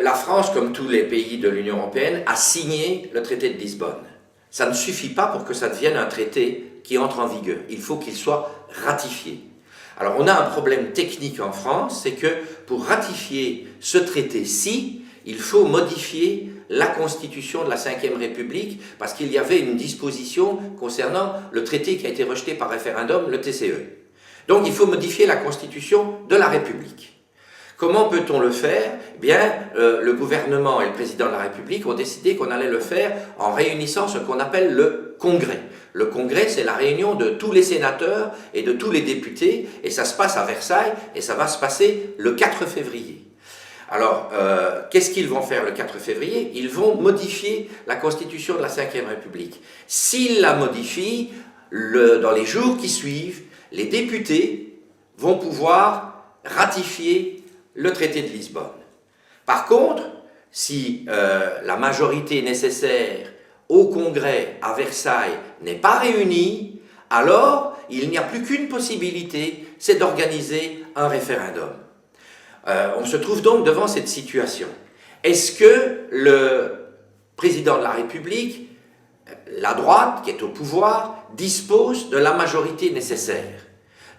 La France, comme tous les pays de l'Union européenne, a signé le traité de Lisbonne. Ça ne suffit pas pour que ça devienne un traité qui entre en vigueur. Il faut qu'il soit ratifié. Alors on a un problème technique en France, c'est que pour ratifier ce traité-ci, il faut modifier la Constitution de la Ve République parce qu'il y avait une disposition concernant le traité qui a été rejeté par référendum, le TCE. Donc il faut modifier la Constitution de la République. Comment peut-on le faire? Eh bien, le gouvernement et le président de la République ont décidé qu'on allait le faire en réunissant ce qu'on appelle le Congrès. Le Congrès, c'est la réunion de tous les sénateurs et de tous les députés, et ça se passe à Versailles, et ça va se passer le 4 février. Alors, qu'est-ce qu'ils vont faire le 4 février? Ils vont modifier la Constitution de la Ve République. S'ils la modifient, dans les jours qui suivent, les députés vont pouvoir ratifier le traité de Lisbonne. Par contre, si la majorité nécessaire au Congrès à Versailles n'est pas réunie, alors il n'y a plus qu'une possibilité, c'est d'organiser un référendum. On se trouve donc devant cette situation. Est-ce que le président de la République, la droite qui est au pouvoir, dispose de la majorité nécessaire?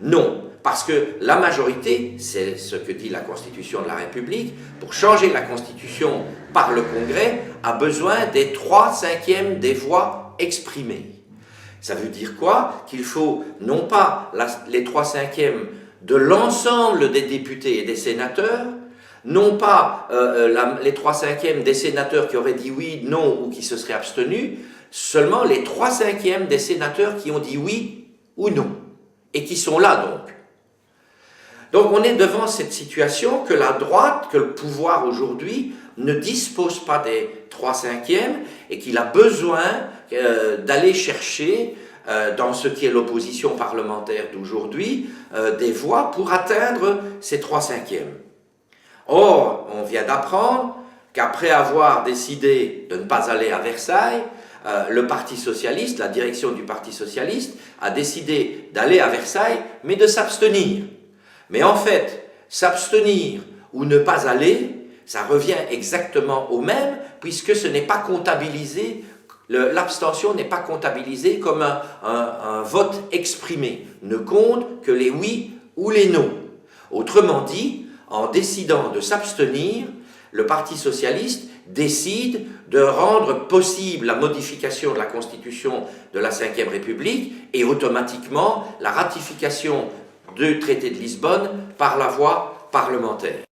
Non, parce que la majorité, c'est ce que dit la Constitution de la République, pour changer la Constitution par le Congrès, a besoin des 3/5 des voix exprimées. Ça veut dire quoi? Qu'il faut non pas les 3/5 de l'ensemble des députés et des sénateurs, non pas les 3/5 des sénateurs qui auraient dit oui, non ou qui se seraient abstenus, seulement les 3/5 des sénateurs qui ont dit oui ou non, et qui sont là donc. Donc on est devant cette situation que la droite, que le pouvoir aujourd'hui ne dispose pas des 3/5 et qu'il a besoin d'aller chercher dans ce qui est l'opposition parlementaire d'aujourd'hui des voix pour atteindre ces 3/5. Or, on vient d'apprendre qu'après avoir décidé de ne pas aller à Versailles, le Parti socialiste, la direction du Parti socialiste, a décidé d'aller à Versailles, mais de s'abstenir. Mais en fait, s'abstenir ou ne pas aller, ça revient exactement au même, puisque ce n'est pas comptabilisé, l'abstention n'est pas comptabilisée comme un vote exprimé, ne compte que les oui ou les non. Autrement dit, en décidant de s'abstenir, le Parti socialiste décide de rendre possible la modification de la Constitution de la Ve République et automatiquement la ratification du traité de Lisbonne par la voie parlementaire.